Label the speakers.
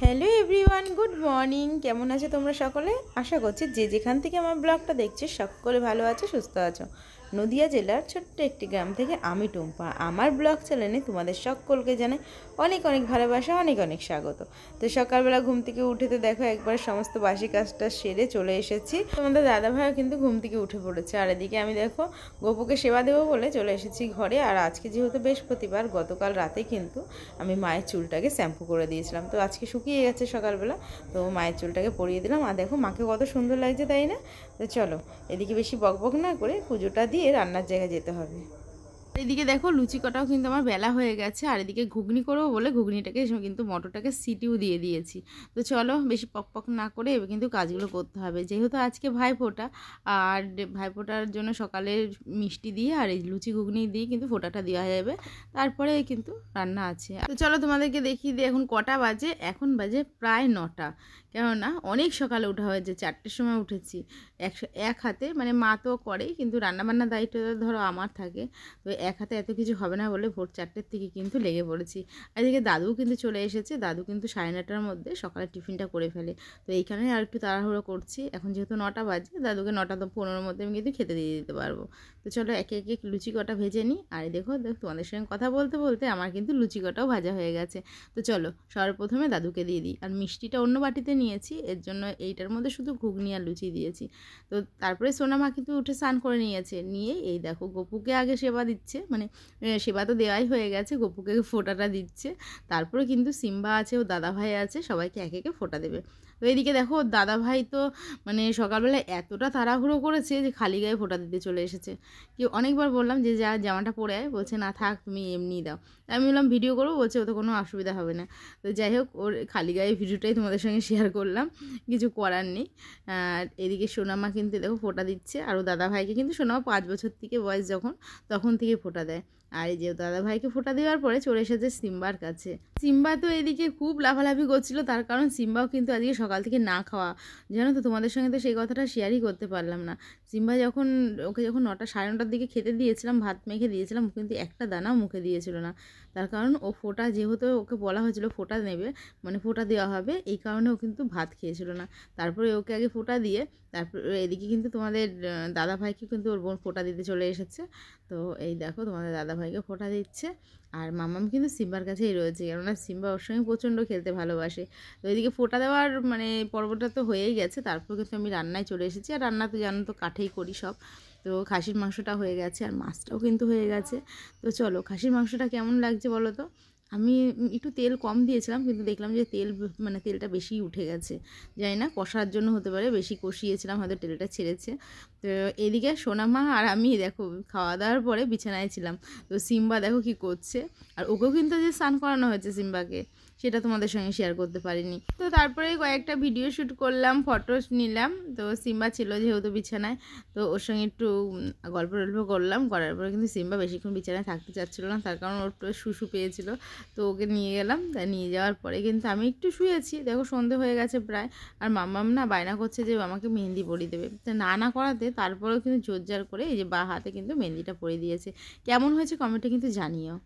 Speaker 1: Hello everyone, good morning. কেমন আছো তোমরা সকলে? আশা করছি যে যেখান থেকে আমার ব্লগটা দেখছো সকলে ভালো আছো, সুস্থ আছো। নদিয়া জেলার ছোট্ট একটি গ্রাম থেকে আমি টুম্পা, আমার ব্লগ চ্যানেলে তোমাদের সকলকে জানাই অনেক অনেক ভালোবাসা, অনেক অনেক স্বাগত। তো সকালবেলা ঘুম থেকে উঠে তো দেখো একবার সমস্ত বাসি কাজটা সেরে চলে এসেছি। তোমাদের দাদাভাইও কিন্তু ঘুম থেকে উঠে পড়েছে, আর এদিকে আমি দেখো গপুকে সেবা দেবো বলে চলে এসেছি ঘরে। আর আজকে যেহেতু বৃহস্পতিবার, গতকাল রাতে কিন্তু আমি মায়ের চুলটাকে শ্যাম্পু করে দিয়েছিলাম, তো আজকে শুকিয়ে গেছে সকালবেলা, তো মায়ের চুলটাকে পরিয়ে দিলাম। আর দেখো মাকে কত সুন্দর লাগছে, তাই না? তো চলো এদিকে বেশি বকবক না করে পুজোটা দিয়ে রান্নার জায়গায় যেতে হবে। এদিকে দেখো লুচি কটাও কিন্তু আমার বেলা হয়ে গেছে, আর এদিকে ঘুগনি করবো বলে ঘুগনিটাকে কিন্তু মটরটাকে সিটিও দিয়ে দিয়েছি। তো চলো বেশি পক না করে এবার কিন্তু কাজগুলো করতে হবে, যেহেতু আজকে ভাইফোঁটা। আর ভাইফোঁটার জন্য সকালে মিষ্টি দিয়ে আর এই লুচি ঘুগনি দিয়ে কিন্তু ফোঁটাটা দেওয়া যাবে, তারপরে কিন্তু রান্না আছে। তো চলো তোমাদেরকে দেখিয়ে দিই এখন কটা বাজে। এখন বাজে প্রায় 9টা, কেননা অনেক সকালে ওঠা হয়েছে, 4টের সময় উঠেছি। এক হাতে মানে মা তো করেই, কিন্তু রান্নাবান্নার দায়িত্বটা ধরো আমার থাকে, তো এক হাতে এত কিছু হবে না বলে ভোর 4টের থেকে কিন্তু লেগে পড়েছি। আর এদিকে দাদুও কিন্তু চলে এসেছে, দাদু কিন্তু 9:30টার মধ্যে সকালে টিফিনটা করে ফেলে। তো এইখানে আর একটু তাড়াহুড়ো করছি, এখন যেহেতু 9টা বাজে, দাদুকে 9:15-র মধ্যে আমি কিন্তু খেতে দিয়ে দিতে পারবো। তো চলো একে একে লুচি কটা ভেজে নিই। আর দেখো তোমাদের সঙ্গে কথা বলতে বলতে আমার কিন্তু লুচি কটাও ভাজা হয়ে গেছে। তো চলো সর্বপ্রথমে দাদুকে দিয়ে দিই। আর মিষ্টিটা অন্য বাটিতে নিয়েছি, এর জন্য এইটার মধ্যে শুধু ঘুগনি আর লুচি দিয়েছি। তো তারপরে সোনামা কিন্তু উঠে স্নান করে নিয়েছে, নিয়ে এই দেখো গপুকে আগে সেবা দিচ্ছে, মানে সেবা তো দেওয়াই হয়ে গেছে, গপুকে ফোঁটাটা দিচ্ছে। তারপরে কিন্তু সিম্বা আছে, ও দাদাভাই আছে, সবাইকে একে একে ফোঁটা দেবে। তো এইদিকে দেখো দাদাভাই তো মানে সকালবেলা এতটা তাড়াহুড়ো করেছে যে খালি গায়ে ফোঁটা দিতে চলে এসেছে। কি অনেকবার বললাম যে যা জামাটা পরে আয়, বলছে না থাক তুমি এমনিই দাও। আমি বললাম ভিডিও করবো, বলছে ওতে কোনো অসুবিধা হবে না। তো যাই হোক, ওর খালি গায়ে ভিডিওটাই তোমাদের সঙ্গে শেয়ার করলাম, কিছু করার নেই। আর এদিকে সোনামা কিন্তু দেখো ফোঁটা দিচ্ছে, আর ও দাদাভাইকে কিন্তু সোনামা 5 বছর থেকে বয়স যখন, তখন থেকে ফোঁটা দেয়। আর এই যে দাদাভাইকে ফোঁটা দেওয়ার পরে চলে এসেছে সিম্বার কাছে। সিম্বা তো এদিকে খুব লাফালাফি করছিল, তার কারণ সিম্বাও কিন্তু আজকে সকাল থেকে না খাওয়া, জানো তো, তোমাদের সঙ্গে তো সেই কথাটা শেয়ারই করতে পারলাম না। সিম্বা ওকে যখন 9টা 9:30টার দিকে খেতে দিয়েছিলাম, ভাত মেখে দিয়েছিলাম, কিন্তু একটা দানাও মুখে দিয়েছিল না। তার কারণ ও ফোঁটা, যেহেতু ওকে বলা হয়েছিল ফোঁটা নেবে, মানে ফোঁটা দেওয়া হবে, এই কারণে ও কিন্তু ভাত খেয়েছিল না। তারপরে ওকে আগে ফোঁটা দিয়ে তারপর এদিকে কিন্তু তোমাদের দাদাভাইকে কিন্তু ওর বোন ফোঁটা দিতে চলে এসেছে। তো এই দেখো তোমাদের দাদাভাইকে ফোঁটা দিচ্ছে, আর মামাম কিন্তু সিম্বার কাছেই রয়েছে, কেননা সিম্বা ওর সঙ্গে প্রচণ্ড খেলতে ভালোবাসে। তো এদিকে ফোঁটা দেওয়ার মানে পর্বটা তো হয়েই গেছে, তারপর কিন্তু আমি রান্নায় চলে এসেছি। আর রান্না তো জানো তো কাঠেই করি সব। তো খাসির মাংসটা হয়ে গেছে, আর মাছটাও কিন্তু হয়ে গেছে। তো চলো খাসির মাংসটা কেমন লাগছে বলো তো। আমি একটু তেল কম দিয়েছিলাম, কিন্তু দেখলাম যে মানে তেলটা বেশি উঠে গেছে, জানি না কষার জন্য হতে পারে, বেশি কষিয়েছিলাম হয়তো তেলটা ছেড়েছে। তো এদিকে সোনামা আর আমি দেখো খাওয়া দাওয়ার পরে বিছানায় ছিলাম। তো সিম্বা দেখো কি করছে, আর ওকেও কিন্তু যে স্নান করানো হয়েছে সিম্বাকে, সেটা তোমাদের সঙ্গে শেয়ার করতে পারিনি। তো তারপরে কয়েকটা ভিডিও শ্যুট করলাম, ফটো নিলাম। তো সিম্বা ছিল যেহেতু বিছানায়, তো ওর সঙ্গে একটু গল্প করলাম, করার পরে কিন্তু সিম্বা বেশিক্ষণ বিছানায় থাকতে চাচ্ছিল না, তার কারণ ওর একটু শুশু পেয়েছিল। তো ওকে নিয়ে গেলাম, তাই নিয়ে যাওয়ার পরে কিন্তু আমি একটু শুয়েছি, দেখো সন্ধে হয়ে গেছে প্রায়। আর মাম্মাম না বায়না করছে যে আমাকে মেহেন্দি পরিয়ে দেবে, তো না করাতে তারপরেও কিন্তু জোরজার করে এই যে বাঁ হাতে কিন্তু মেহেন্দিটা পরিয়ে দিয়েছে। কেমন হয়েছে কমেন্টে কিন্তু জানিও।